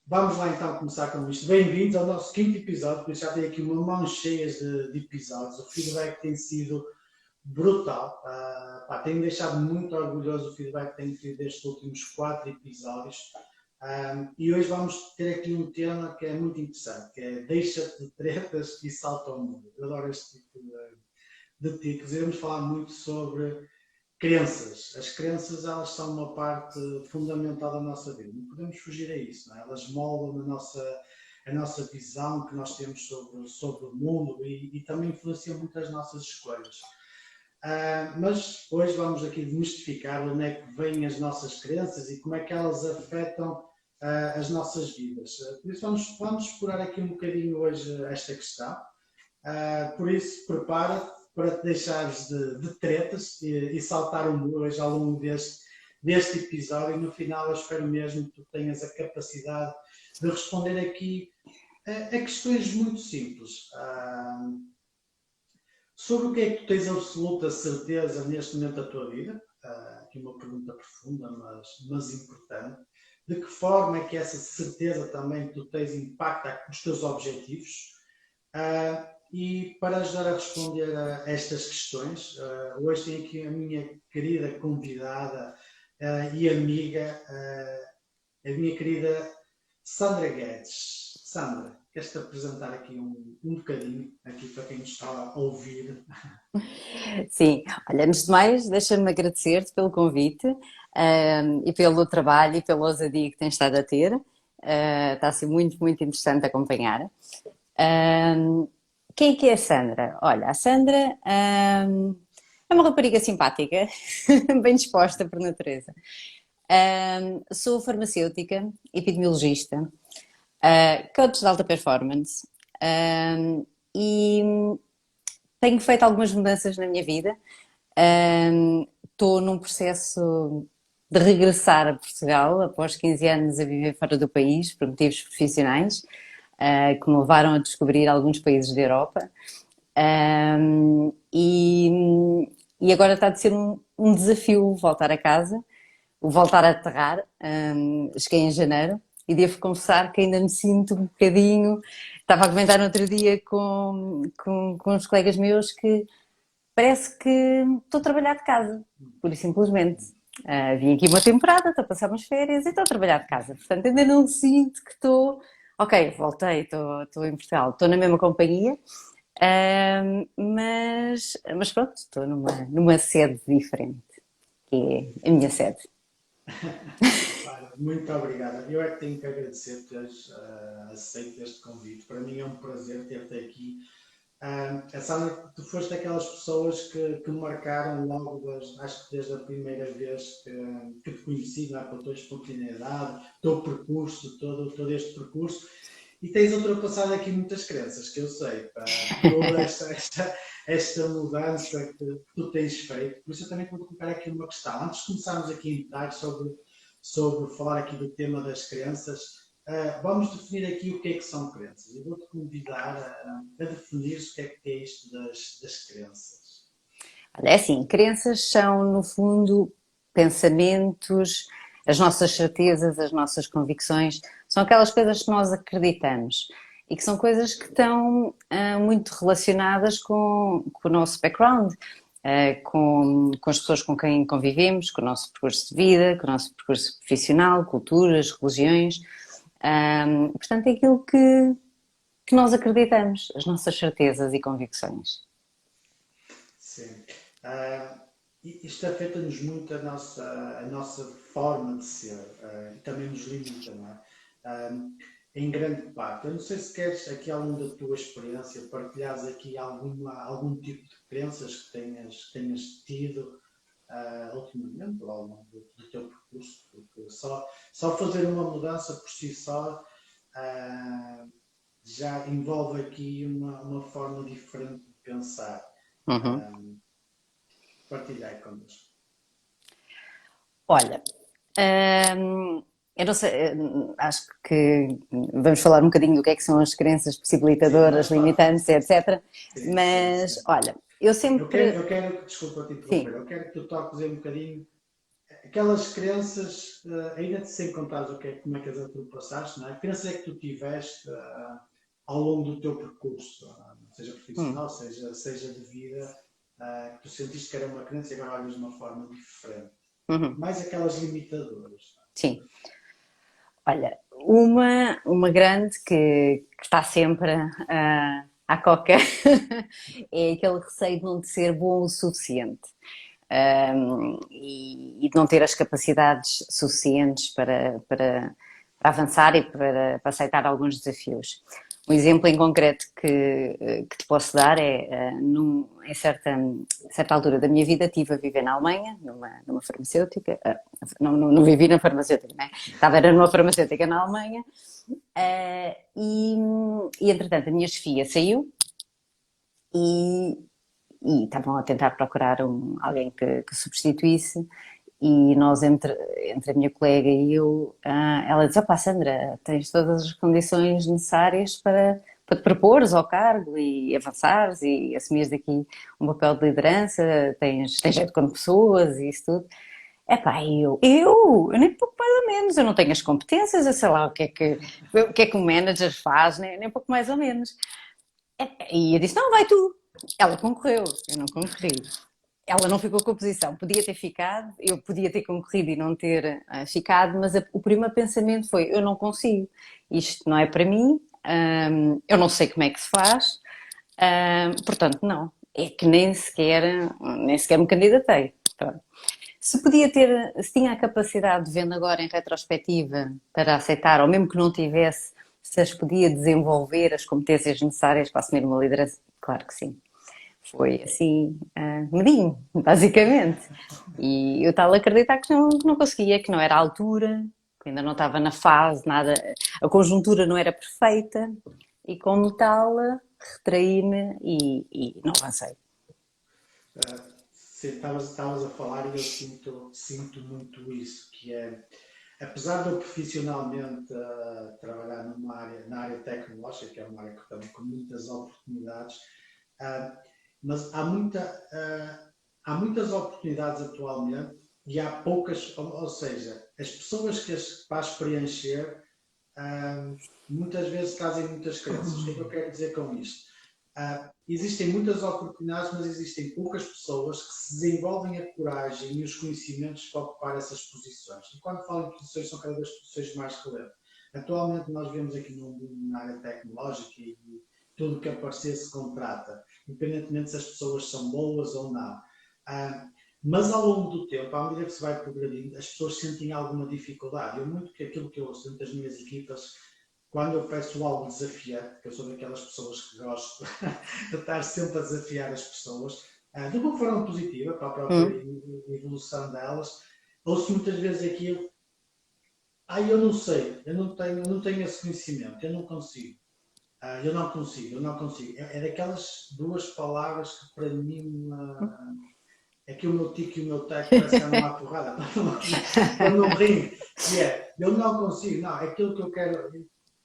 Vamos lá então começar com isto. Bem-vindos ao nosso quinto episódio, porque já tem aqui uma mão cheia de episódios. O feedback tem sido brutal. Tenho deixado muito orgulhoso o feedback que tenho tido destes últimos 4 episódios. E hoje vamos ter aqui um tema que é muito interessante, que é deixa-te de tretas e salta ao mundo. Eu adoro este tipo de títulos. Iremos falar muito sobre crenças. As crenças, elas são uma parte fundamental da nossa vida. Não podemos fugir a isso, não é? Elas moldam a nossa visão que nós temos sobre o mundo e também influenciam muito as nossas escolhas. Mas hoje vamos aqui demystificar onde é que vêm as nossas crenças e como é que elas afetam as nossas vidas. Por isso vamos explorar aqui um bocadinho hoje esta questão. Por isso, prepara-te para te deixares de tretas e saltar o muro hoje ao longo deste episódio. E no final eu espero mesmo que tu tenhas a capacidade de responder aqui a questões muito simples. Sobre o que é que tu tens absoluta certeza neste momento da tua vida? Aqui uma pergunta profunda, mas importante. De que forma é que essa certeza também que tu tens impacta os teus objetivos? E para ajudar a responder a estas questões, hoje tenho aqui a minha querida convidada e amiga, a minha querida Sandra Guedes. Sandra, queres-te apresentar aqui um bocadinho aqui para quem nos está a ouvir? Sim, olha, antes de mais, deixa-me agradecer-te pelo convite e pelo trabalho e pela ousadia que tens estado a ter. Está a ser muito, muito interessante acompanhar. Quem é que é a Sandra? Olha, a Sandra é uma rapariga simpática, bem disposta por natureza. Sou farmacêutica, epidemiologista, coach de alta performance e tenho feito algumas mudanças na minha vida. Estou num processo de regressar a Portugal após 15 anos a viver fora do país por motivos profissionais, que me levaram a descobrir alguns países da Europa. E agora está a ser um desafio voltar a casa, voltar a aterrar. Cheguei em janeiro e devo confessar que ainda me sinto um bocadinho. Estava a comentar no outro dia com uns colegas meus que parece que estou a trabalhar de casa, pura e simplesmente. Vim aqui uma temporada, estou a passar umas férias e estou a trabalhar de casa. Portanto, ainda não sinto que estou. Ok, voltei, estou em Portugal, estou na mesma companhia, mas pronto, estou numa sede diferente, que é a minha sede. Muito obrigada. Eu é que tenho que agradecer por teres aceito este convite. Para mim é um prazer ter-te aqui. Sandra, tu foste daquelas pessoas que me marcaram logo, acho que desde a primeira vez que te conheci, não é? Com a tua espontaneidade, o teu percurso, todo este percurso. E tens ultrapassado aqui muitas crenças, que eu sei, toda esta mudança que tu tens feito. Por isso eu também vou colocar aqui uma questão. Antes de começarmos aqui a entrar sobre falar aqui do tema das crenças, vamos definir aqui o que é que são crenças. Eu vou-te convidar a definir o que é isto das crenças. Olha, é assim, crenças são, no fundo, pensamentos, as nossas certezas, as nossas convicções, são aquelas coisas que nós acreditamos e que são coisas que estão muito relacionadas com o nosso background, com as pessoas com quem convivemos, com o nosso percurso de vida, com o nosso percurso profissional, culturas, religiões. Portanto, é aquilo que nós acreditamos, as nossas certezas e convicções. Sim. Isto afeta-nos muito a nossa forma de ser e também nos limita, não é? Em grande parte. Eu não sei se queres, aqui ao longo da tua experiência, partilhares aqui algum tipo de crenças que tenhas tido ultimamente, ou ao longo do teu percurso, porque só fazer uma mudança por si só já envolve aqui uma forma diferente de pensar. Uhum. Partilhar connosco. Olha, eu não sei, acho que vamos falar um bocadinho do que é que são as crenças Sim, possibilitadoras, limitantes, etc. sim. Mas, olha, eu sempre... Desculpa te interromper, Sim, eu quero que tu toques um bocadinho aquelas crenças, ainda sem contar como é que as ultrapassaste, não é? Que crenças é que tu tiveste ao longo do teu percurso, seja Hum, profissional, seja de vida, que tu sentiste que era uma crença e agora olhas de uma forma diferente. uhum, Mais aquelas limitadoras. sim. Olha, uma grande que está sempre à coca é aquele receio de não ser bom o suficiente. E de não ter as capacidades suficientes para avançar e para aceitar alguns desafios. Um exemplo em concreto que te posso dar é, em certa altura da minha vida, estive a viver na Alemanha, numa farmacêutica, não vivi na farmacêutica, né? Era numa farmacêutica na Alemanha, e entretanto a minha chefia saiu e, e estavam a tentar procurar alguém que substituísse. E nós, entre a minha colega e eu, ela disse: opá, Sandra, tens todas as condições necessárias para te propores ao cargo e avançares e assumires aqui um papel de liderança, tens jeito com pessoas e isso tudo. Epá, eu nem pouco mais ou menos, eu não tenho as competências, eu sei lá o que é que um manager faz, nem pouco mais ou menos. E eu disse: não, vai tu. Ela concorreu, eu não concorri. Ela não ficou com a posição, podia ter ficado, eu podia ter concorrido e não ter ficado, mas o primeiro pensamento foi: eu não consigo, isto não é para mim, eu não sei como é que se faz, portanto, não. É que nem sequer me candidatei. Pronto. Se tinha a capacidade, vendo agora em retrospectiva, para aceitar, ou mesmo que não tivesse, se as podia desenvolver as competências necessárias para assumir uma liderança, claro que sim. Foi assim, medinho, basicamente. E eu estava a acreditar que não conseguia, que não era a altura, que ainda não estava na fase, nada, a conjuntura não era perfeita, e como tal, retraí-me e não avancei. Sim, estavas a falar e eu sinto muito isso, que é, apesar de eu profissionalmente trabalhar na área tecnológica, que é uma área que também com muitas oportunidades, ah, mas há muitas oportunidades atualmente e há poucas, ou seja, as pessoas que as vais preencher muitas vezes trazem muitas crenças. O que é que eu quero dizer com isto? Existem muitas oportunidades, mas existem poucas pessoas que se desenvolvem a coragem e os conhecimentos para ocupar essas posições. E quando falo em posições, são cada vez posições mais relevantes. Atualmente nós vemos aqui na área tecnológica e tudo que aparecer se contrata, independentemente se as pessoas são boas ou não. Mas ao longo do tempo, à medida que se vai progredindo, as pessoas sentem alguma dificuldade. Muito que aquilo que eu sinto das minhas equipas, quando eu peço algo desafiante, que eu sou daquelas pessoas que gosto de estar sempre a desafiar as pessoas, de uma forma positiva, para a própria Hum, evolução delas, ouço muitas vezes aquilo: eu não sei, eu não tenho esse conhecimento, eu não consigo. Eu não consigo. É daquelas duas palavras que para mim é que o meu tico e o meu teco parece que andam à porrada para não rir. Que é, eu não consigo, não, aquilo que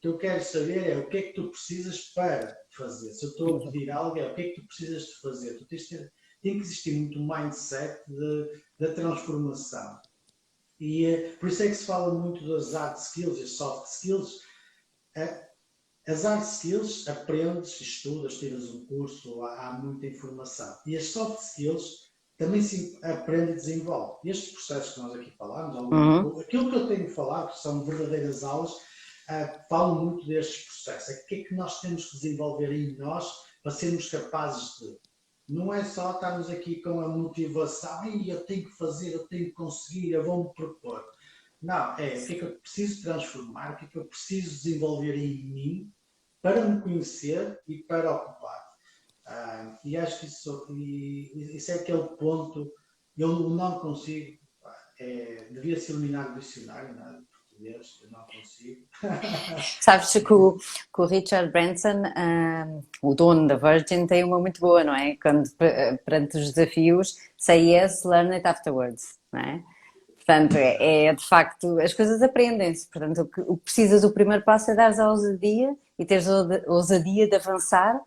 eu quero saber é o que é que tu precisas para fazer. Se eu estou a pedir algo, é o que é que tu precisas de fazer. Tem que existir muito mindset da transformação. E por isso é que se fala muito das hard skills e soft skills. Eh, As hard skills aprendes, estudas, tiras um curso, há muita informação. E as soft skills também se aprende e desenvolve. E estes processos que nós aqui falamos, uhum. aquilo que eu tenho falado, que são verdadeiras aulas, falam muito destes processos. O que é que nós temos que desenvolver em nós para sermos capazes de. Não é só estarmos aqui com a motivação: eu tenho que fazer, eu tenho que conseguir, eu vou-me propor. Não, o que é que eu preciso transformar, o que é que eu preciso desenvolver em mim para me conhecer e para ocupar. E acho que isso é aquele ponto. Eu não consigo. Devia-se eliminar o dicionário, não é? De português, eu não consigo. Sabes que o Richard Branson, o dono da Virgin, tem uma muito boa, não é? Quando perante os desafios, say yes, learn it afterwards, não é? Portanto, de facto, as coisas aprendem-se. Portanto, o que precisas, o primeiro passo é dares a ousadia e teres a ousadia de avançar.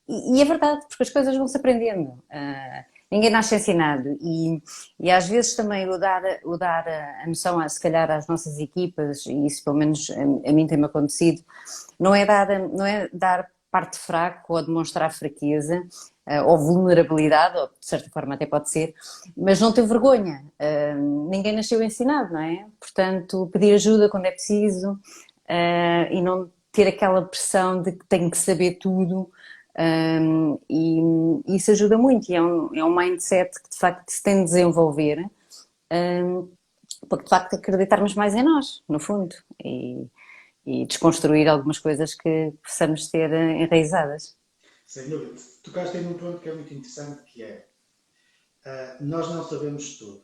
E é verdade, porque as coisas vão-se aprendendo. Ninguém nasce ensinado e às vezes também o dar a noção, se calhar, às nossas equipas, e isso pelo menos a mim tem-me acontecido, não é dar parte fraca ou demonstrar fraqueza ou vulnerabilidade, ou de certa forma até pode ser, mas não ter vergonha. Ninguém nasceu ensinado, não é? Portanto, pedir ajuda quando é preciso e não ter aquela pressão de que tenho que saber tudo. E isso ajuda muito e é um mindset que de facto se tem de desenvolver para que de facto acreditarmos mais em nós, no fundo, e desconstruir algumas coisas que possamos ter enraizadas. Sem dúvida. Tocaste aí num ponto que é muito interessante, que é nós não sabemos tudo.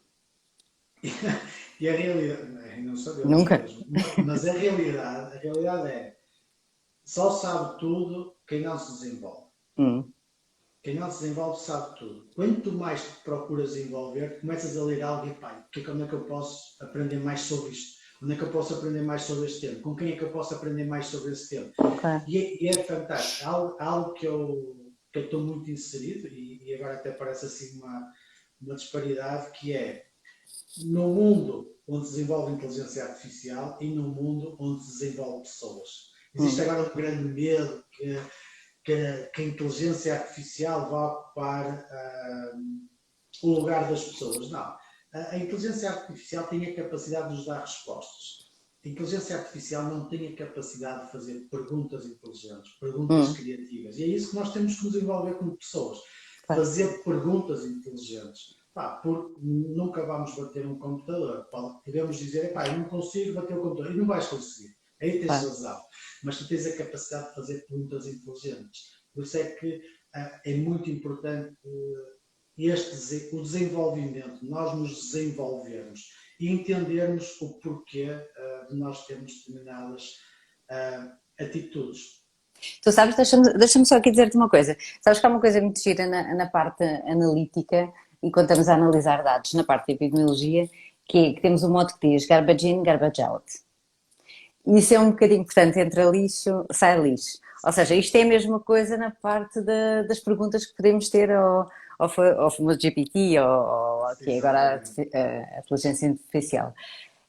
E a realidade, não sabemos Nunca. mesmo, mas a realidade é, só sabe tudo quem não se desenvolve. Hum, Quem não se desenvolve sabe tudo. Quanto mais te procuras desenvolver, começas a ler algo e pá, onde é que eu posso aprender mais sobre isto? Onde é que eu posso aprender mais sobre este tema? Com quem é que eu posso aprender mais sobre esse tema? ok. E é fantástico. Algo que eu estou muito inserido, e agora até parece assim uma disparidade, que é no mundo onde se desenvolve inteligência artificial e no mundo onde se desenvolve pessoas. Existe Hum, agora um grande medo que a inteligência artificial vai ocupar o lugar das pessoas. Não. A inteligência artificial tem a capacidade de nos dar respostas. A inteligência artificial não tem a capacidade de fazer perguntas inteligentes, perguntas hum, criativas. E é isso que nós temos que nos desenvolver como pessoas. claro, Fazer perguntas inteligentes. Porque nunca vamos bater um computador. Podemos dizer, eu não consigo bater o computador. E não vais conseguir. Aí tens claro. razão. Mas tu tens a capacidade de fazer perguntas inteligentes. Por isso é que é muito importante o desenvolvimento, nós nos desenvolvermos e entendermos o porquê de nós termos determinadas atitudes. Tu sabes, deixa-me só aqui dizer-te uma coisa. Sabes que há uma coisa muito gira na parte analítica e quando estamos a analisar dados na parte de epidemiologia, que é que temos um modo que diz garbage in, garbage out. E isso é um bocadinho, portanto, entra lixo, sai lixo. Ou seja, isto é a mesma coisa na parte das perguntas que podemos ter ao famoso GPT, ou que é agora Exatamente. a inteligência artificial.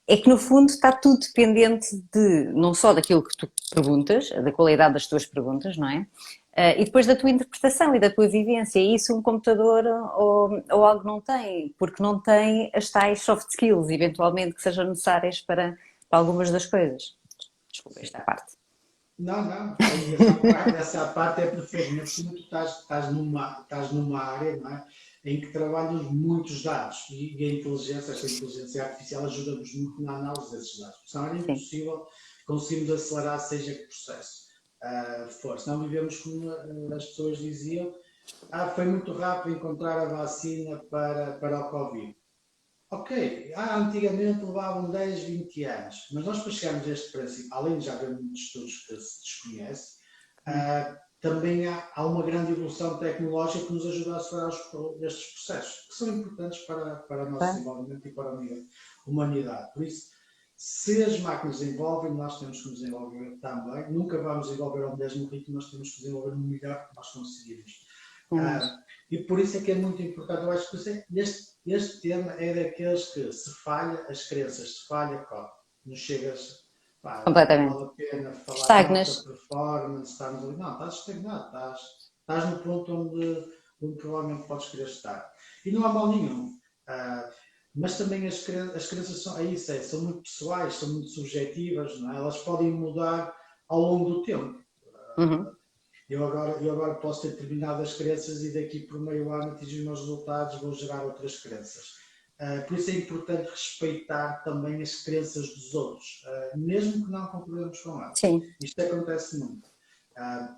É que no fundo está tudo dependente de não só daquilo que tu perguntas, da qualidade das tuas perguntas, não é? E depois da tua interpretação e da tua vivência. E isso um computador ou algo não tem, porque não tem as tais soft skills, eventualmente, que sejam necessárias para algumas das coisas. Desculpa Sim. esta parte. Não, não, essa parte é perfeita. Ainda por cima tu estás numa área, não é, em que trabalhas muitos dados e esta inteligência artificial ajuda-nos muito na análise desses dados. Senão era Sim, impossível conseguirmos acelerar seja que processo for. Senão vivemos como as pessoas diziam, foi muito rápido encontrar a vacina para o Covid. Ok, antigamente levavam 10, 20 anos, mas nós para chegarmos a este princípio, além de já haver muitos estudos que se desconhece, também há uma grande evolução tecnológica que nos ajuda a acelerar estes processos, que são importantes para o nosso claro. desenvolvimento e para a humanidade. Por isso, se as máquinas desenvolvem, nós temos que nos desenvolver também. Nunca vamos desenvolver ao mesmo ritmo, nós temos que desenvolver o melhor que nós conseguirmos. É mesmo. E por isso é que é muito importante. Eu acho que este tema é daqueles que se falha as crenças, se falha, não chegas, não Completamente. vale a pena falar em alta Estagnas. performance, estarmos ali. Não, estás estagnado, estás no ponto onde provavelmente podes querer estar. E não há mal nenhum. Mas também as crenças são muito pessoais, são muito subjetivas, não é? Elas podem mudar ao longo do tempo. Uhum. Eu agora posso ter determinadas crenças e daqui por meio ano atingir os meus resultados, vou gerar outras crenças. Por isso é importante respeitar também as crenças dos outros, mesmo que não concordemos com elas. Sim. Isto acontece muito.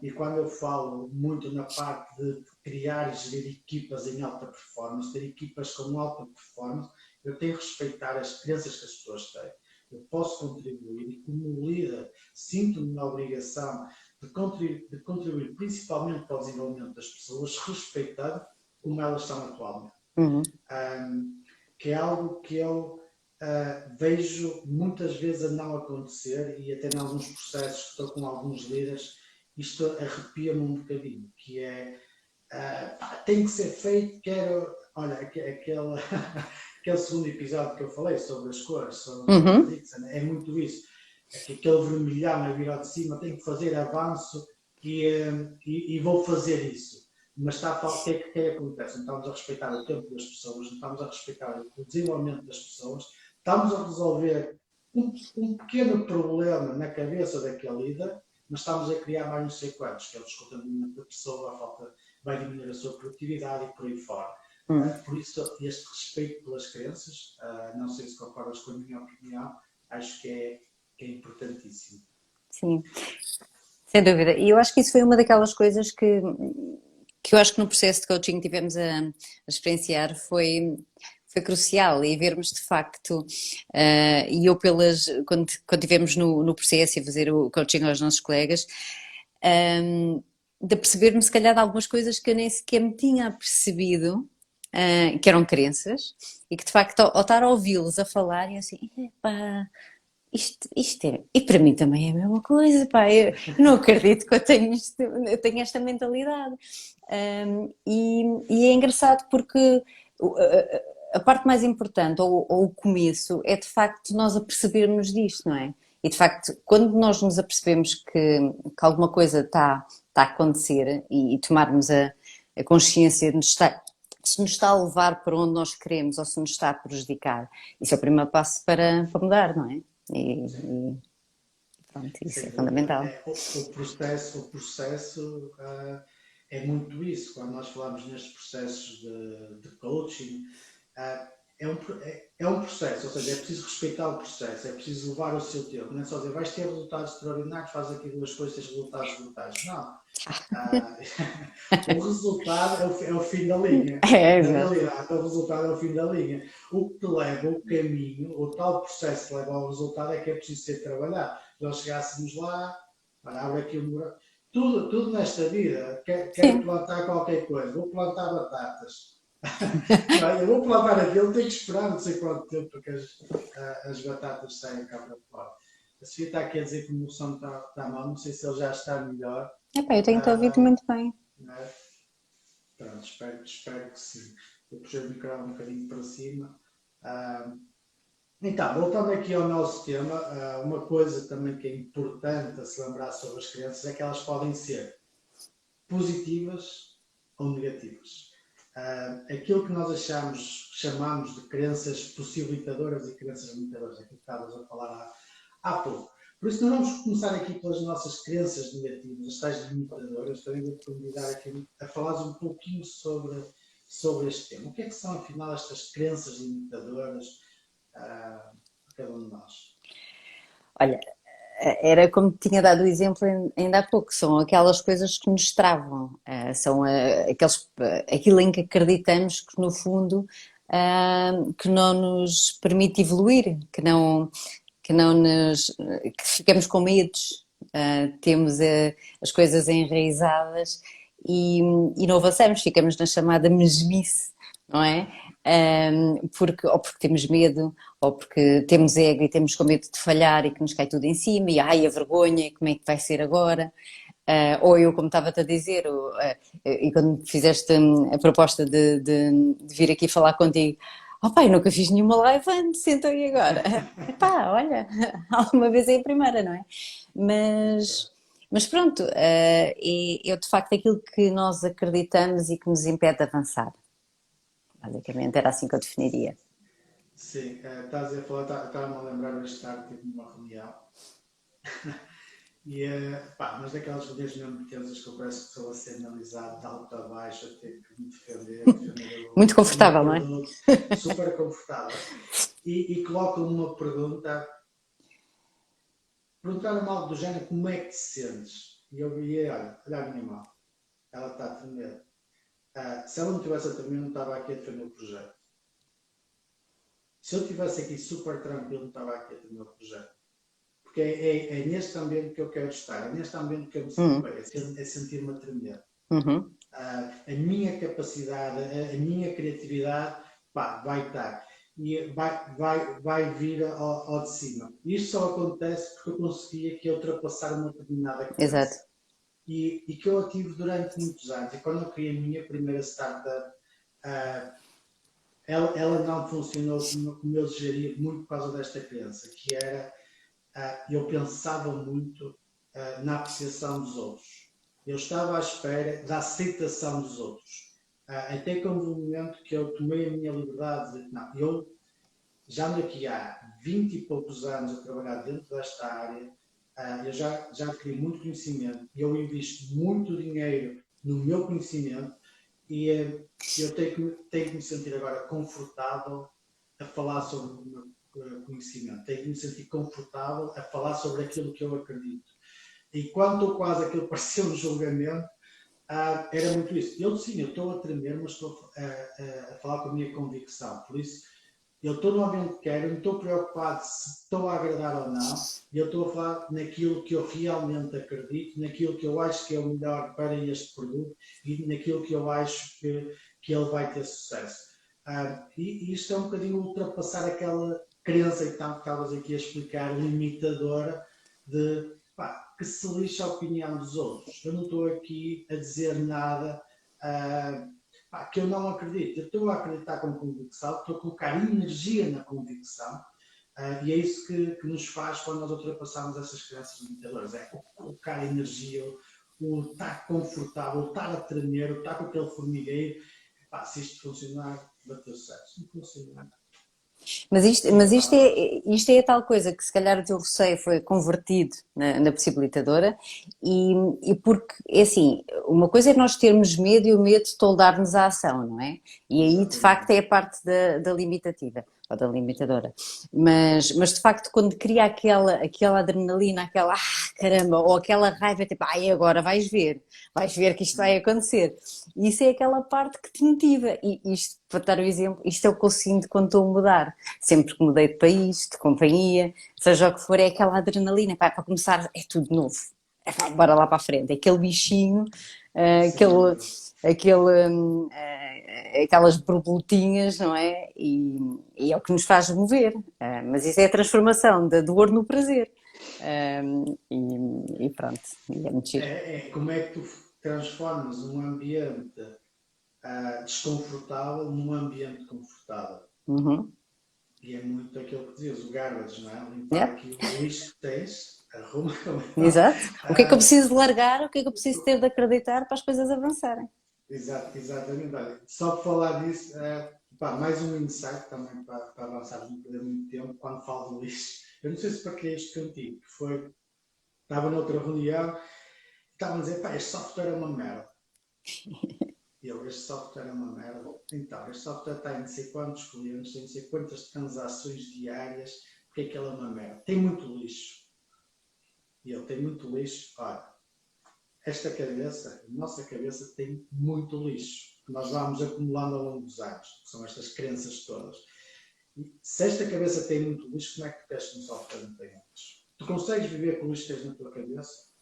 E quando eu falo muito na parte de criar e gerir equipas em alta performance, ter equipas com alta performance, eu tenho que respeitar as crenças que as pessoas têm. Eu posso contribuir e, como líder, sinto-me na obrigação de contribuir principalmente para o desenvolvimento das pessoas, respeitando como elas estão atualmente. Uhum. Que é algo que eu vejo muitas vezes a não acontecer e até em alguns processos que estou com alguns líderes, isto arrepia-me um bocadinho, que é tem que ser feito, olha, aquele, aquele segundo episódio que eu falei sobre as cores, sobre o Michael Uhum. Dixon, é muito isso. É que aquele vermelhão a vir ao de cima, tem que fazer avanço e vou fazer isso. Mas está a falar, o que é que acontece? Não estamos a respeitar o tempo das pessoas, não estamos a respeitar o desenvolvimento das pessoas, estamos a resolver um pequeno problema na cabeça daquele líder, mas estamos a criar mais não sei quantos, que é o descontentamento da pessoa, a falta vai diminuir a sua produtividade e por aí fora. Hum. Por isso, este respeito pelas crenças, não sei se concordas com a minha opinião, acho que é importantíssimo. Sim, sem dúvida. E eu acho que isso foi uma daquelas coisas que eu acho que no processo de coaching que tivemos a experienciar foi crucial e vermos de facto, e eu quando tivemos no processo e a fazer o coaching aos nossos colegas, de perceber-me se calhar de algumas coisas que eu nem sequer me tinha percebido, que eram crenças, e que de facto ao estar a ouvi-los a falar, eu assim, epá, isto é. E para mim também é a mesma coisa, pá. Eu não acredito que eu tenho esta mentalidade. E é engraçado porque a parte mais importante, ou o começo, é de facto nós apercebermos disto, não é? E de facto, quando nós nos apercebemos que alguma coisa está a acontecer e tomarmos a consciência de se nos está a levar para onde nós queremos ou se nos está a prejudicar, isso é o primeiro passo para mudar, não é? E pronto, isso é Sem dúvida. fundamental. O processo é muito isso. Quando nós falamos nestes processos de coaching, uh, é um processo, ou seja, é preciso respeitar o processo, é preciso levar o seu tempo. Não é só dizer, vais ter resultados extraordinários, faz aqui duas coisas, tens resultados brutais. Não. O resultado é o fim da linha. É, Na exato. realidade, o resultado é o fim da linha. O que te leva, o caminho, o tal processo que leva ao resultado é que é preciso ser trabalhado. Se nós chegássemos lá, olha, abre aqui um buraco. Tudo nesta vida, quero Sim, plantar qualquer coisa, vou plantar batatas. Eu vou plantar aquilo, tenho que esperar não sei quanto tempo para que as batatas saiam cá para fora. A Sofia está aqui a dizer que o meu som está mal, não sei se ele já está melhor. epá, eu tenho-te ouvido Ah, muito bem. né? Pronto, espero que sim. Eu puxei o microfone um bocadinho para cima. Ah, então, voltando aqui ao nosso tema, uma coisa também que é importante a se lembrar sobre as crianças é que elas podem ser positivas ou negativas. Aquilo que nós chamamos de crenças possibilitadoras e crenças limitadoras, aquilo que estavas a falar há pouco. Por isso, nós vamos começar aqui pelas nossas crenças negativas, as tais limitadoras. Também vou-te convidar aqui a falares um pouquinho sobre este tema. O que é que são, afinal, estas crenças limitadoras para cada um de nós? Olha, era como tinha dado o exemplo ainda há pouco, são aquelas coisas que nos travam, são aquilo em que acreditamos que no fundo que não nos permite evoluir, que ficamos com medos, temos as coisas enraizadas e não avançamos, ficamos na chamada mesmice, não é? Ou porque temos medo, ou porque temos ego e temos com medo de falhar e que nos cai tudo em cima, e ai, a vergonha, como é que vai ser agora? Ou eu, como estava-te a dizer, e quando fizeste a proposta de vir aqui falar contigo, oh pai, nunca fiz nenhuma live antes, então e agora? Epá, olha, alguma vez é a primeira, não é? Mas, mas pronto, é de facto aquilo que nós acreditamos e que nos impede de avançar. Basicamente era assim que eu definiria. Sim, estás a falar, estava-me a lembrar deste tarde, tive numa reunião. Mas daquelas reuniões mesmo tensas que eu parece que estou a ser analisado de alto a baixo, a ter que me defender Muito o meu confortável, não é? produto, super confortável. E colocam-me uma perguntaram-me algo do género, como é que te sentes? E eu vi, olha a minha mão, ela está a tremer. Se ela não tivesse a tremer, não estava aqui a defender o projeto. Se eu estivesse aqui super tranquilo, não estava aqui a defender o projeto. Porque é neste ambiente que eu quero estar, é neste ambiente que eu me sinto bem, é sentir-me a tremer. Uhum. A minha capacidade, a minha criatividade, vai estar. E vai vir ao de cima. Isto só acontece porque eu consegui aqui ultrapassar uma determinada Exato. crença. E que eu tive durante muitos anos. E quando eu criei a minha primeira startup, ela não funcionou como eu desejaria, muito por causa desta crença, que era, eu pensava muito na apreciação dos outros. Eu estava à espera da aceitação dos outros. Até que houve um momento que eu tomei a minha liberdade de, não, eu já ando aqui há 20 e poucos anos a trabalhar dentro desta área, eu já adquiri muito conhecimento, eu invisto muito dinheiro no meu conhecimento e eu tenho que me sentir agora confortável a falar sobre o meu conhecimento, tenho que me sentir confortável a falar sobre aquilo que eu acredito. E quando estou quase aquilo parecia um julgamento, era muito isso. Eu sim, eu estou a tremer, mas estou a falar com a minha convicção. Por isso, eu estou no ambiente que quero, não estou preocupado se estou a agradar ou não, e eu estou a falar naquilo que eu realmente acredito, naquilo que eu acho que é o melhor para este produto e naquilo que eu acho que ele vai ter sucesso. E isto é um bocadinho ultrapassar aquela crença que estavas aqui a explicar, limitadora, de pá, que se lixa a opinião dos outros. Eu não estou aqui a dizer nada que eu não acredito. Eu estou a acreditar com convicção, estou a colocar energia na convicção, e é isso que nos faz quando nós ultrapassamos essas crenças limitadoras. É colocar energia, o estar confortável, o estar a tremer, o estar com aquele formigueiro. Se isto funcionar, bateu certo. Se não funcionar, Isto é a tal coisa que se calhar o teu receio foi convertido na possibilitadora e porque, é assim, uma coisa é nós termos medo e o medo de toldar-nos à ação, não é? E aí, de facto, é a parte da limitativa, ou da limitadora. Mas de facto, quando cria aquela adrenalina, aquela, caramba, ou aquela raiva, tipo, agora vais ver que isto vai acontecer. E isso é aquela parte que te motiva. E isto, para dar o exemplo, isto é o que eu sinto quando estou a mudar. Sempre que mudei de país, de companhia, seja o que for, é aquela adrenalina, para começar, é tudo novo. Bora lá para a frente. É aquele bichinho, aquelas borboletinhas, não é? E é o que nos faz mover. Mas isso é a transformação da dor no prazer. E pronto, e é muito giro. Como é que tu transformas um ambiente desconfortável num ambiente confortável? Uhum. E é muito aquilo que dizias, o garbage, não é? Limpar Yeah. aqui o lixo que tens, arruma. Exato. O que é que eu preciso de largar, o que é que eu preciso ter de acreditar para as coisas avançarem? Exatamente. Olha, só por falar disso, mais um insight também para avançarmos, não perder muito tempo, quando falo do lixo. Eu não sei se partilhei isto contigo, que foi, estava noutra reunião, estavam a dizer, este software é uma merda. Este software é uma merda. Então, este software tem não sei quantos clientes, tem não sei quantas transações diárias, porque é que ele é uma merda? Tem muito lixo. E ele tem muito lixo. Ora, esta cabeça, a nossa cabeça tem muito lixo, que nós vamos acumulando ao longo dos anos, que são estas crenças todas. E se esta cabeça tem muito lixo, como é que tu queres que um software não tenha lixo? Tu consegues viver com o lixo que tens na tua cabeça?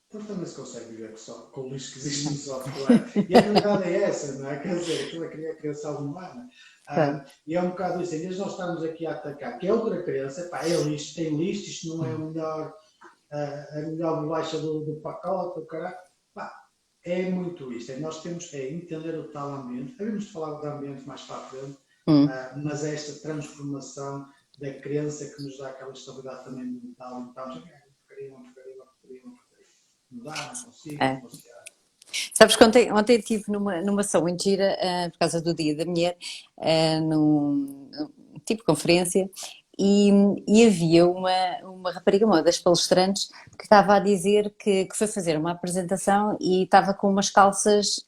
Então também se consegue viver com o lixo que existe no software. E a realidade é essa, não é? Quer dizer, aquilo é a criação humana. E é um bocado isso. Em vez de nós estarmos aqui a atacar, que é outra crença, é lixo, tem lixo, isto não é a melhor bolacha do pacote, o caralho. É muito isto. Nós temos que entender o tal ambiente. Havemos de falar do ambiente mais para a frente, mas é esta transformação da crença que nos dá aquela estabilidade também mental. Então, uma porcaria. Não dá, não consigo, não consigo. Sabes que ontem estive numa ação muito gira, por causa do Dia da Mulher, num tipo de conferência, e havia uma rapariga, uma das palestrantes, que estava a dizer que foi fazer uma apresentação e estava com umas calças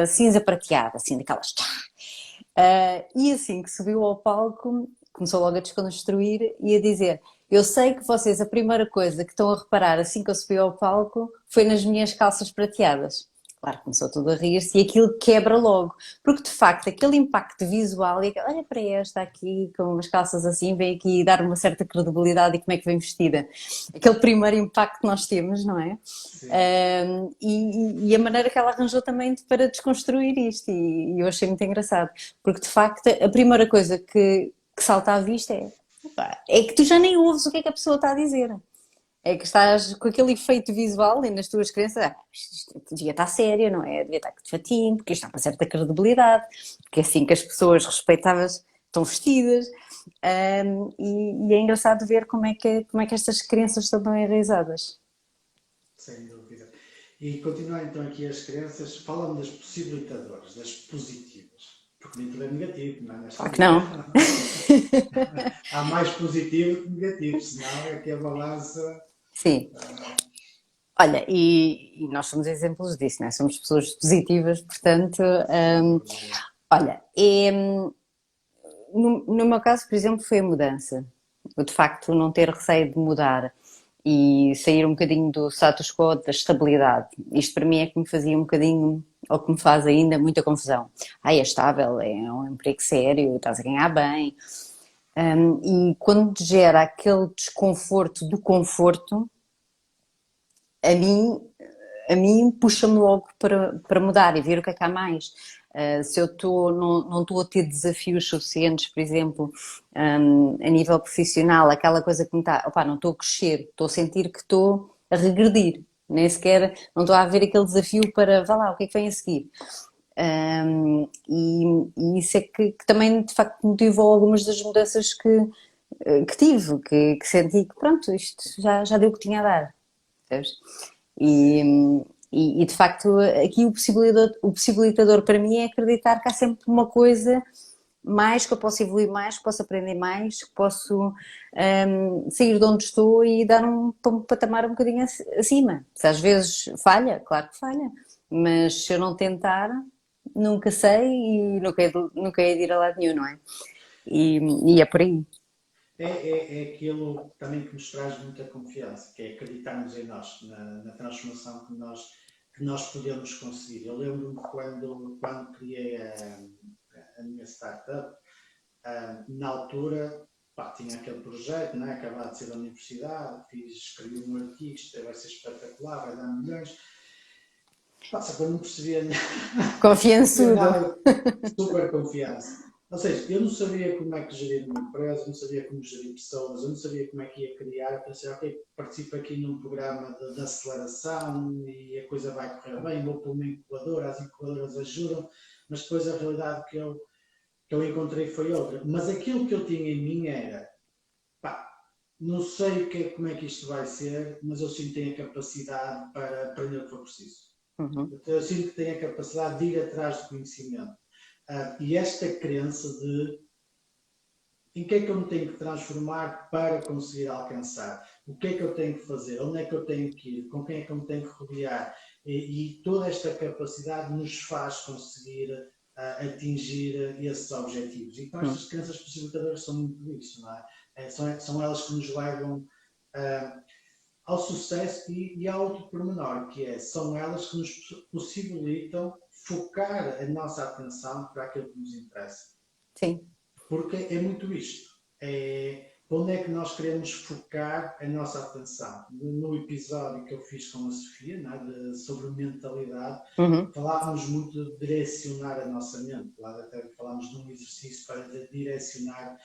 cinza prateada, assim, daquelas. E assim que subiu ao palco, começou logo a desconstruir e a dizer: eu sei que vocês, a primeira coisa que estão a reparar assim que eu subi ao palco foi nas minhas calças prateadas. Claro, começou tudo a rir-se e aquilo quebra logo, porque de facto aquele impacto visual e olha para esta aqui com umas calças assim, vem aqui dar uma certa credibilidade e como é que vem vestida. Aquele primeiro impacto que nós temos, não é? E a maneira que ela arranjou também para desconstruir isto, e eu achei muito engraçado, porque de facto a primeira coisa que salta à vista é que tu já nem ouves o que é que a pessoa está a dizer. É que estás com aquele efeito visual e nas tuas crenças, isto devia estar sério, não é? Devia estar de fatinho, porque isto está com certa credibilidade, porque é assim que as pessoas respeitáveis estão vestidas. E é engraçado ver como é que estas crenças estão tão enraizadas. Sem dúvida. E continuar então aqui as crenças, fala-me das possibilitadoras, das positivas. Porque nem tudo é negativo, não é? Nesta Claro que vida não. há mais positivo que negativo, senão é que a balança. Sim. Olha, e nós somos exemplos disso, não é? Somos pessoas positivas, portanto, Sem dúvida. olha, no meu caso, por exemplo, foi a mudança. O de facto não ter receio de mudar e sair um bocadinho do status quo, da estabilidade. Isto para mim é que me fazia um bocadinho, ou que me faz ainda, muita confusão. É estável, é um emprego sério, estás a ganhar bem. E quando gera aquele desconforto do conforto, a mim a mim puxa-me logo para mudar e ver o que é que há mais. Se eu não estou a ter desafios suficientes, por exemplo, a nível profissional, aquela coisa que me está, opá, não estou a crescer, estou a sentir que estou a regredir, nem sequer, não estou a ver aquele desafio para, vá lá, o que é que vem a seguir? E isso é que também, de facto, motivou algumas das mudanças que tive, que senti que, pronto, isto já deu o que tinha a dar, sabes? E, e, de facto, aqui o possibilitador para mim é acreditar que há sempre uma coisa mais, que eu posso evoluir mais, que posso aprender mais, que posso sair de onde estou e dar um patamar um bocadinho acima. Se às vezes falha, claro que falha, mas se eu não tentar, nunca sei e nunca hei de ir a lado nenhum, não é? E é por aí. É aquilo também que nos traz muita confiança, que é acreditarmos em nós, na transformação que nós podemos conseguir. Eu lembro-me quando criei a minha startup, na altura, pá, tinha aquele projeto, né, acabado de ser da universidade, escrevi um artigo, isto vai ser espetacular, vai dar milhões. Passa que eu não percebia, não percebia Confiançudo. nada, super confiança. Ou seja, eu não sabia como é que gerir uma empresa, não sabia como gerir pessoas, eu não sabia como é que ia criar. Eu pensei, ok, participo aqui num programa de aceleração e a coisa vai correr bem, vou para uma incubadora, as incubadoras ajudam, mas depois a realidade que eu encontrei foi outra. Mas aquilo que eu tinha em mim era, pá, não sei como é que isto vai ser, mas eu sinto que tenho a capacidade para aprender o que for preciso. Uhum. Eu sinto que tenho a capacidade de ir atrás do conhecimento. E esta crença de em que é que eu me tenho que transformar para conseguir alcançar? O que é que eu tenho que fazer? Onde é que eu tenho que ir? Com quem é que eu me tenho que rodear? E toda esta capacidade nos faz conseguir atingir esses objetivos. Então estas crenças possibilitadoras são muito isso, não é? São elas que nos levam ao sucesso e há outro pormenor, que são elas que nos possibilitam focar a nossa atenção para aquilo que nos interessa. Sim. Porque é muito isto. Onde é que nós queremos focar a nossa atenção? No episódio que eu fiz com a Sofia, né, sobre mentalidade, Uhum. falávamos muito de direcionar a nossa mente. Lá até falámos de um exercício para direcionar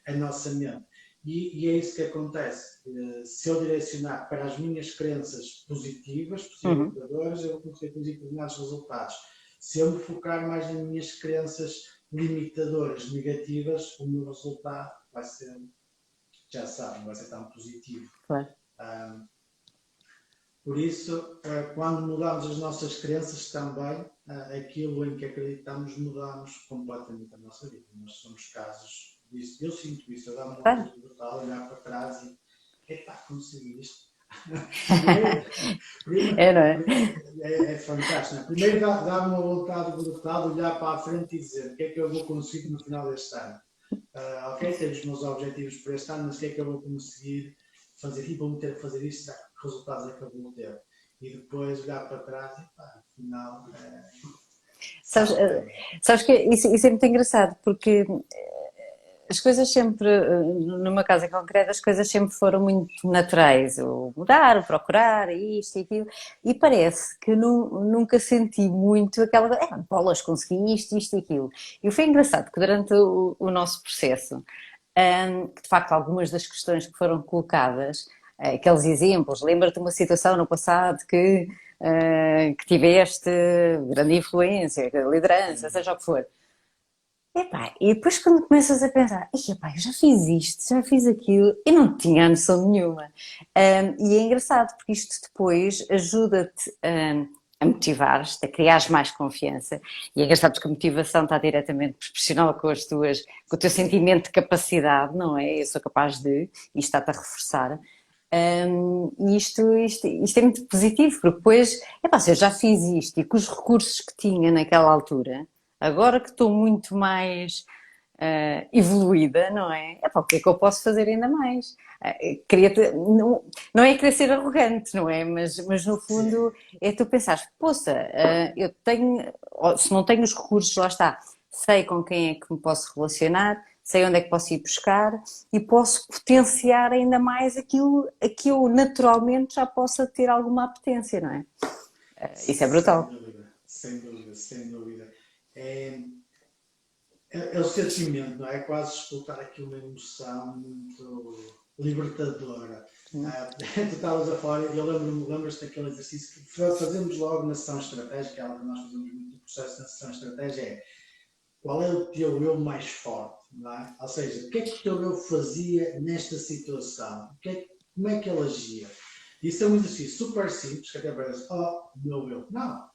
a nossa mente. E é isso que acontece. Se eu direcionar para as minhas crenças positivas, possibilitadoras, eu vou conseguir atingir determinados resultados. Se eu me focar mais nas minhas crenças limitadoras negativas, o meu resultado vai ser, já sabem, vai ser tão positivo. Claro. Por isso, quando mudamos as nossas crenças também, aquilo em que acreditamos, mudamos completamente a nossa vida. Nós somos casos disso. Eu sinto isso, eu dá-me um Claro. orgulho brutal olhar para trás e, epá, consegui isto. É, não é? É fantástico. Primeiro dá-me uma vontade brutal de olhar para a frente e dizer o que é que eu vou conseguir no final deste ano. Ok, tenho os meus objetivos para este ano, mas o que é que eu vou conseguir fazer? E vou-me ter que fazer isto, que resultados é que eu vou ter? E depois olhar para trás e pá, afinal. Sabes, sabes que isso é muito engraçado, porque as coisas sempre, numa casa concreta, as coisas sempre foram muito naturais. O mudar, o procurar, isto e aquilo. E parece que nunca senti muito aquela coisa, bolas, consegui isto e aquilo. E foi engraçado que durante o nosso processo, que de facto algumas das questões que foram colocadas, aqueles exemplos, lembra-te de uma situação no passado que tiveste grande influência, liderança, seja o que for. Epá, e depois quando começas a pensar, epá, eu já fiz isto, já fiz aquilo, eu não tinha a noção nenhuma. E é engraçado porque isto depois ajuda-te a motivar-te, a criar mais confiança. E é engraçado porque a motivação está diretamente proporcional com o teu sentimento de capacidade, não é? Eu sou capaz de, e está-te a reforçar. E isto é muito positivo, porque depois, epá, se eu já fiz isto e com os recursos que tinha naquela altura, agora que estou muito mais evoluída, não é? Epá, o que é que eu posso fazer ainda mais? Não é querer ser arrogante, não é? Mas no Sim. fundo é tu pensares, poça, eu tenho, se não tenho os recursos, lá está, sei com quem é que me posso relacionar, sei onde é que posso ir buscar e posso potenciar ainda mais aquilo a que eu naturalmente já possa ter alguma apetência, não é? Isso é Sem brutal. dúvida, sem dúvida, sem dúvida. É, é o sentimento, não é? É quase explotar aqui uma emoção muito libertadora. Tu estavas a falar, eu lembras-te daquele exercício que fazemos logo na sessão estratégica, algo que nós fazemos muito no processo da sessão estratégia é qual é o teu eu mais forte, não é? Ou seja, o que é que o teu eu fazia nesta situação? Como é que ele agia? Isso é um exercício super simples, que até parece, oh, meu eu. Não,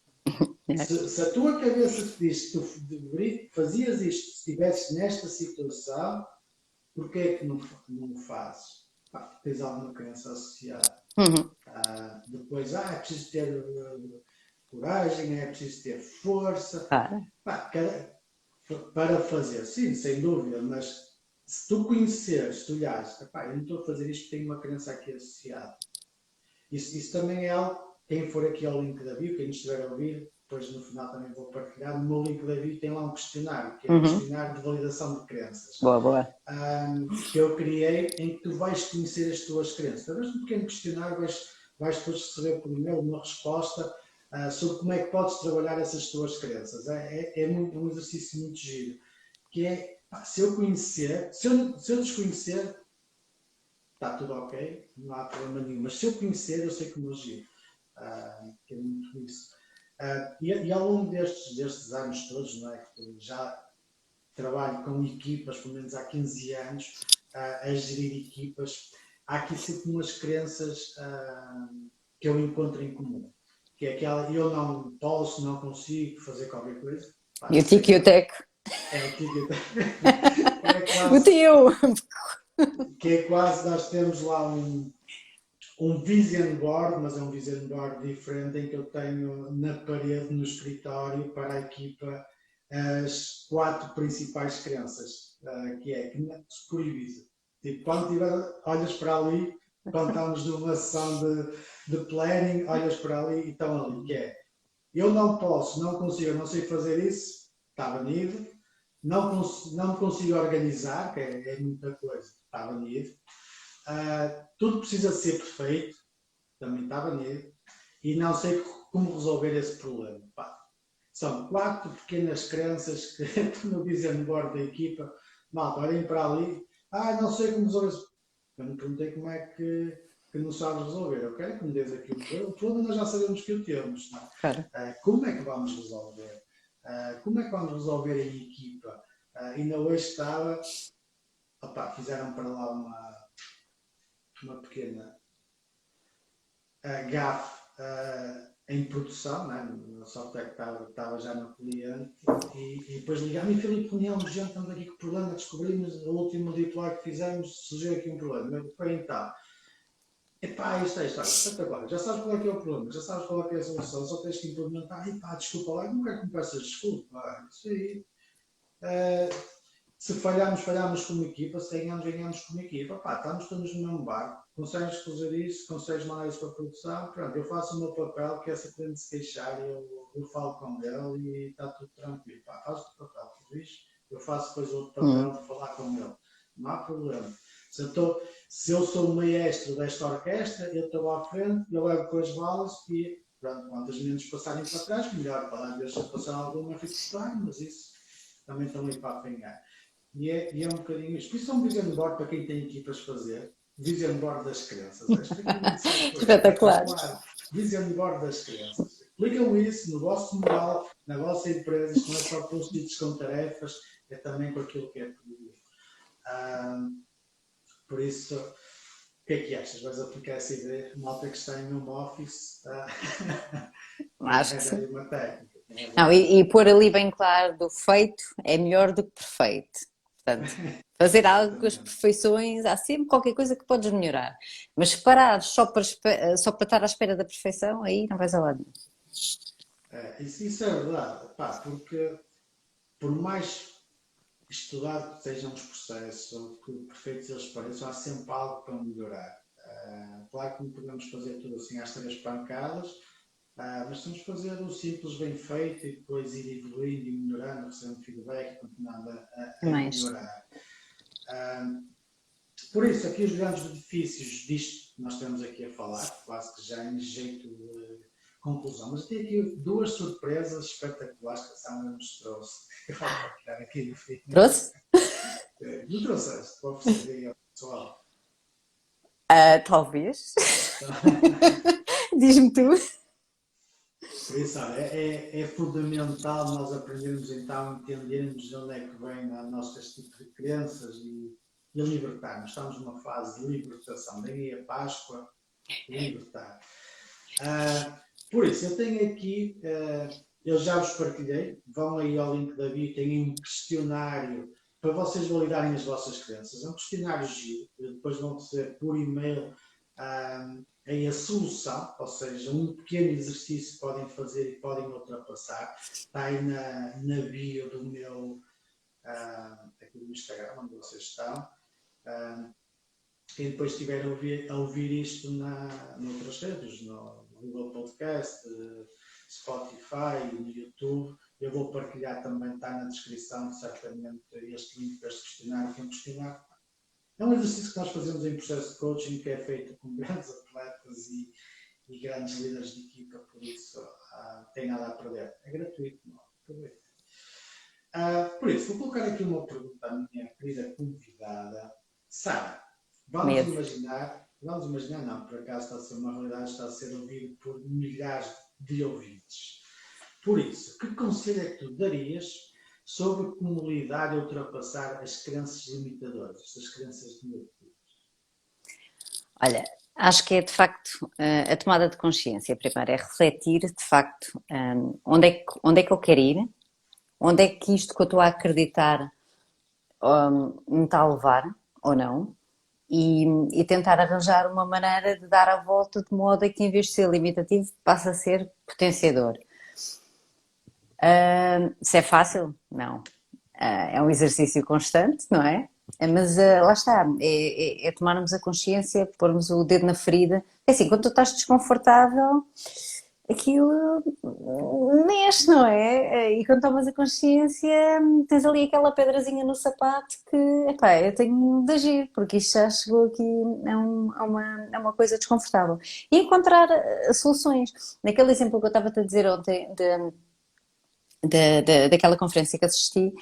se a tua cabeça te diz que tu fazias isto se estivesses nesta situação, porquê é que não fazes? Pá, tens alguma crença associada. Uhum. Depois, é preciso ter coragem, é preciso ter força. Claro. Pá, para fazer, sim, sem dúvida, mas se tu conheceres, se tu olhares, eu não estou a fazer isto porque tenho uma crença aqui associada. Isso também é algo, quem for aqui ao link da bio, quem estiver a ouvir, depois no final também vou partilhar, no meu link da bio tem lá um questionário, que é um Uhum. questionário de validação de crenças, Boa, boa. que eu criei, em que tu vais conhecer as tuas crenças. Através de um pequeno questionário vais depois receber por e-mail uma resposta sobre como é que podes trabalhar essas tuas crenças. É um exercício muito giro, que é, se eu conhecer, se eu desconhecer, está tudo ok, não há problema nenhum. Mas se eu conhecer, eu sei como agir. Que é muito isso. E ao longo destes anos todos, não é, que já trabalho com equipas, pelo menos há 15 anos, a gerir equipas, há aqui sempre umas crenças que eu encontro em comum. Que é aquela, eu não posso, não consigo fazer qualquer coisa. E o Isso tico e o teco. é o é O quase, teu! nós temos lá um vision board, mas é um vision board diferente, em que eu tenho na parede, no escritório, para a equipa, as 4 principais crenças, que é que se proíbe. Tipo, quando tiver, olhas para ali, quando estamos numa sessão de planning, olhas para ali e estão ali, que é, eu não posso, não consigo, não sei fazer isso, está banido, não consigo organizar, que é muita coisa, está banido, tudo precisa ser perfeito, também estava nele, e não sei como resolver esse problema. Pá, são 4 pequenas crenças que no vision board da equipa, malta, olhem para ali, não sei como resolver isso. Eu me perguntei como é que não sabes resolver. Eu quero que me dês aqui o problema, nós já sabemos que o temos. Não Claro. é? Como é que vamos resolver? Como é que vamos resolver em equipa? Ainda hoje estava, fizeram para lá uma pequena GAF em produção, né? No software que estava já no cliente, e depois ligaram-me, Filipe, reunião urgente, estamos aqui com o problema, descobrimos, o último deploy que fizemos, surgiu aqui um problema. Eu, bem, então, isto é espetacular, já sabes qual é que é o problema, já sabes qual é que é a solução, só tens que implementar, desculpa lá, não quero que me peças desculpa, isso aí, se falhamos como equipa, se ganhamos como equipa, estamos todos no mesmo barco, consegues fazer isso, consegues mandar isso para a produção, pronto, eu faço o meu papel, que é se a cliente se queixar, eu falo com ele e está tudo tranquilo, faz o teu papel, eu faço depois outro papel de falar com ele, não há problema. Se eu sou o maestro desta orquestra, eu estou à frente, eu levo com as balas e pronto, quantas menos passarem para trás, melhor, para às vezes passar alguma fico mas isso também estão aí para apanhar. E é um bocadinho isto. Por isso é um vision board para quem tem equipas fazer. Vision Board das crianças. Explica-me isso depois. Espetacular. Claro, Vision Board das crianças. Aplicam isso no vosso moral, na vossa empresa. Isto não é só post-its com tarefas, é também com aquilo que é pedido. Por isso, o que é que achas? Vais aplicar essa ideia? Malta que está em home office, Acho que sim. uma técnica. Não, e pôr ali bem claro do feito é melhor do que perfeito. Portanto, fazer algo com as perfeições, há sempre qualquer coisa que podes melhorar. Mas se parares só para estar à espera da perfeição, aí não vais a lado nenhum. Isso é verdade, pá, porque por mais estudado que sejam os processos, ou que perfeitos eles pareçam, há sempre algo para melhorar. Claro que não podemos fazer tudo assim às três pancadas, mas temos que fazer o simples bem feito e depois ir evoluindo e melhorando, recebendo feedback e continuando a Mas, melhorar. Por isso, aqui os grandes benefícios disto que nós estamos aqui a falar, quase que já em jeito de conclusão, mas tenho aqui duas surpresas espetaculares que a Sandra nos trouxe. Eu vou tirar aqui no fim. trouxe? Não trouxeste, vou oferecer aí ao pessoal. Talvez. Diz-me tu. Por isso, olha, é fundamental nós aprendermos então, entendermos de onde é que vem a nosso este tipo de crenças e libertarmos. Estamos numa fase de libertação. Daí a Páscoa, libertar. Por isso, eu tenho aqui, eu já vos partilhei, vão aí ao link da bio, tem um questionário para vocês validarem as vossas crenças. É um questionário giro, depois vão receber por e-mail aí a solução, ou seja, um pequeno exercício que podem fazer e podem ultrapassar. Está aí na bio do meu aqui do Instagram, onde vocês estão. Quem depois estiver a ouvir isto noutras redes, no Google Podcast, Spotify, no YouTube, eu vou partilhar também, está na descrição, certamente, este link para este questionário, que é um questionário. É um exercício que nós fazemos em processo de coaching, que é feito com grandes atletas e grandes líderes de equipa, por isso tem nada a perder. É gratuito, não aproveita. Por isso, vou colocar aqui uma pergunta à minha querida convidada, Sara. Vamos imaginar, não, por acaso está a ser uma realidade, está a ser ouvido por milhares de ouvintes. Por isso, que conselho é que tu darias sobre como lidar e ultrapassar as crenças limitadoras, estas crenças negativas? Olha, acho que é de facto a tomada de consciência. Primeiro é refletir de facto onde é que eu quero ir, onde é que isto que eu estou a acreditar me está a levar ou não, e tentar arranjar uma maneira de dar a volta de modo a que, em vez de ser limitativo, passe a ser potenciador. Se é fácil? Não. É um exercício constante, não é? Mas lá está, é tomarmos a consciência, pormos o dedo na ferida. É assim, quando tu estás desconfortável, aquilo mexe, não é? E quando tomas a consciência, tens ali aquela pedrazinha no sapato que, epá, eu tenho de agir, porque isto já chegou aqui a uma coisa desconfortável. E encontrar soluções. Naquele exemplo que eu estava-te a dizer ontem, daquela conferência que assisti,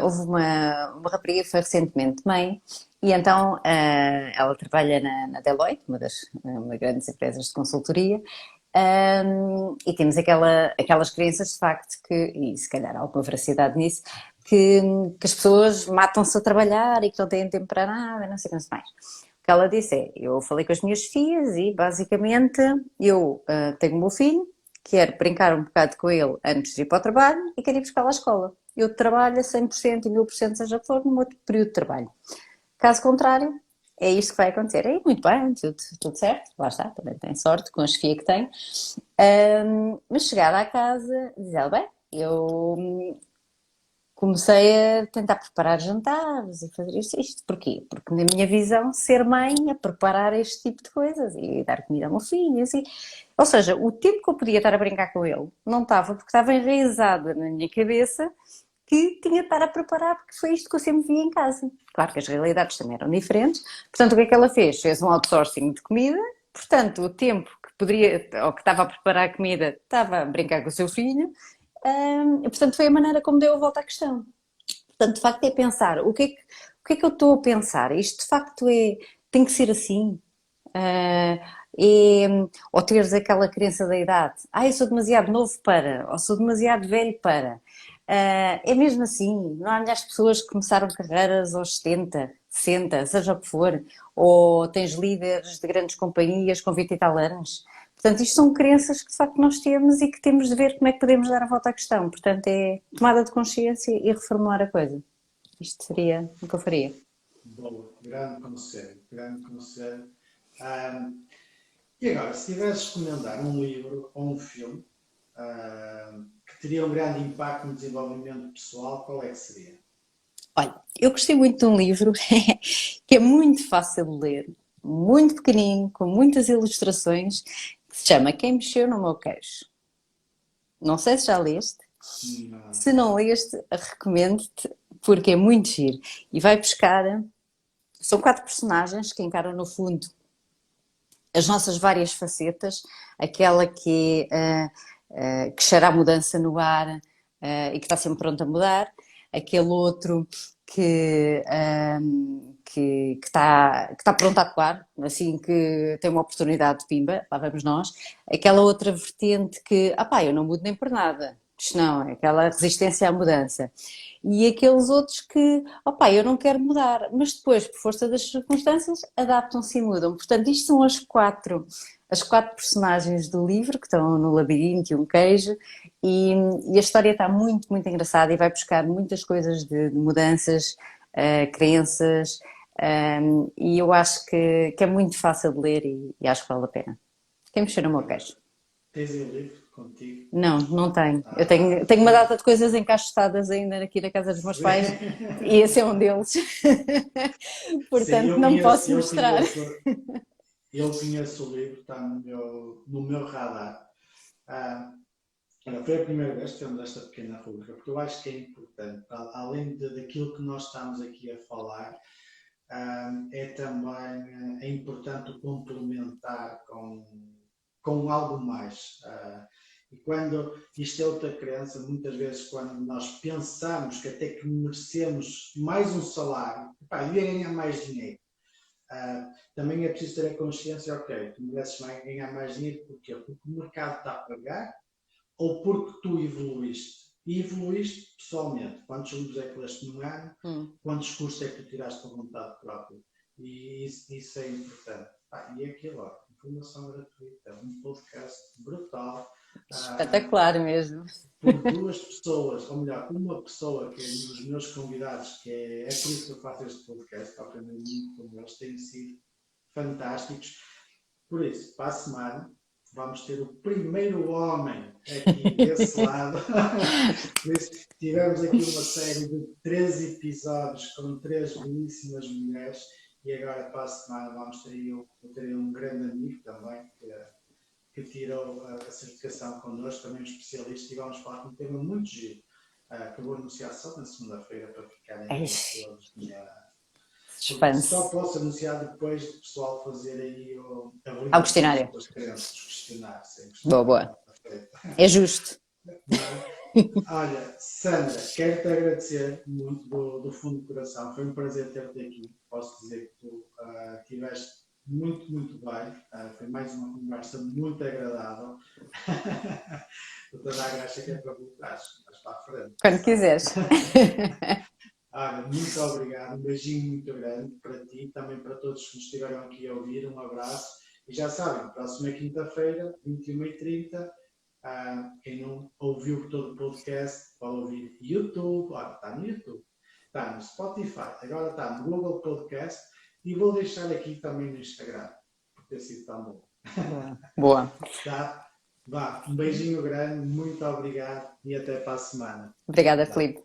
houve uma rapariga que foi recentemente mãe, e então ela trabalha na Deloitte, uma das grandes empresas de consultoria, e temos aquelas crenças de facto que, e se calhar há alguma veracidade nisso, que as pessoas matam-se a trabalhar e que não têm tempo para nada, não sei o que mais. O que ela disse é, eu falei com as minhas filhas e basicamente eu tenho o meu filho, quero brincar um bocado com ele antes de ir para o trabalho e quero ir buscar à escola. Eu trabalho a 100% e 1000%, seja for, no outro período de trabalho. Caso contrário, é isto que vai acontecer. E muito bem, tudo certo, lá está, também tem sorte com a chefia que tem. Mas chegar à casa, diz ela, bem, eu comecei a tentar preparar jantares e fazer isto. Porquê? Porque na minha visão, ser mãe é preparar este tipo de coisas e dar comida ao meu filho, assim. Ou seja, o tempo que eu podia estar a brincar com ele não estava, porque estava enraizada na minha cabeça que tinha de estar a preparar, porque foi isto que eu sempre via em casa. Claro que as realidades também eram diferentes. Portanto, o que é que ela fez? Fez um outsourcing de comida. Portanto, o tempo que poderia, ou que estava a preparar a comida, estava a brincar com o seu filho. E, portanto, foi a maneira como deu a volta à questão. Portanto, de facto, é pensar o que é que eu estou a pensar. Isto, de facto, tem que ser assim. Ah, e, ou teres aquela crença da idade, eu sou demasiado novo para, ou sou demasiado velho para. É mesmo assim, não há milhares de pessoas que começaram carreiras aos 70, 60, seja o que for, ou tens líderes de grandes companhias com 20 e tal anos. Portanto, isto são crenças que de facto nós temos e que temos de ver como é que podemos dar a volta à questão. Portanto, é tomada de consciência e reformular a coisa. Isto seria o que eu faria. Boa, grande conselho, grande conselho. E agora, se tivesses que recomendar um livro ou um filme que teria um grande impacto no desenvolvimento pessoal, qual é que seria? Olha, eu gostei muito de um livro que é muito fácil de ler, muito pequenino, com muitas ilustrações, que se chama Quem Mexeu no Meu Queixo. Não sei se já leste. Não. Se não leste, recomendo-te, porque é muito giro. E vai buscar. São 4 personagens que encaram, no fundo, as nossas várias facetas, aquela que cheira a mudança no ar e que está sempre pronto a mudar, aquele outro que está pronto a atuar, assim que tem uma oportunidade de pimba, lá vamos nós, aquela outra vertente que, eu não mudo nem por nada, isto não, é aquela resistência à mudança. E aqueles outros que, eu não quero mudar, mas depois, por força das circunstâncias, adaptam-se e mudam. Portanto, isto são as quatro personagens do livro que estão no labirinto e um queijo, e a história está muito, muito engraçada e vai buscar muitas coisas de mudanças, crenças, e eu acho que é muito fácil de ler e acho que vale a pena. Quem mexer no meu queijo? Tens o livro contigo? Não, não tenho. Eu tenho uma data de coisas encaixotadas ainda aqui na casa dos meus pais e esse é um deles. Sim, Portanto, não posso mostrar. eu conheço o livro, está no meu radar. Olha, foi a primeira vez que temos esta pequena rubrica, porque eu acho que é importante, além daquilo que nós estamos aqui a falar, é também importante o complementar com algo mais. E quando isto é outra crença, muitas vezes quando nós pensamos que até que merecemos mais um salário, devia ganhar mais dinheiro. Também é preciso ter a consciência, ok, tu mereces ganhar mais dinheiro, porquê? Porque o mercado está a pagar ou porque tu evoluíste. E evoluíste pessoalmente. Quantos livros é que leste num ano? Quantos cursos é que tu tiraste por vontade própria? E isso é importante. E aquilo, informação gratuita, um podcast brutal. Espetacular mesmo. Por 2 pessoas, ou melhor, uma pessoa que é um dos meus convidados, que é por isso que eu faço este podcast, para aprender muito com eles, têm sido fantásticos. Por isso, para a semana, vamos ter o primeiro homem aqui desse lado. Por isso, tivemos aqui uma série de 13 episódios com 3 belíssimas mulheres e agora para a semana vamos ter um grande amigo também que tirou a certificação connosco, também um especialista, e vamos falar de um tema muito giro, que eu vou anunciar só na segunda-feira para ficarem todos só posso anunciar depois do pessoal fazer aí Ao questionário. das crenças, questionar. Boa. É justo. Olha, Sandra, quero-te agradecer muito do fundo do coração. Foi um prazer ter-te aqui. Posso dizer que tu estiveste muito, muito bem. Foi mais uma conversa muito agradável. Estou a dar a graça que é para voltar, mas para a frente. Quando quiseres. Olha, muito obrigado, um beijinho muito grande para ti e também para todos que nos estiveram aqui a ouvir, um abraço. E já sabem, próxima quinta-feira, 21h30, quem não ouviu todo o podcast, pode ouvir YouTube, está no YouTube, está no Spotify, agora está no Google Podcast e vou deixar aqui também no Instagram, por ter sido tão bom. Boa. Tá? Vá, um beijinho grande, muito obrigado e até para a semana. Obrigada, Filipe.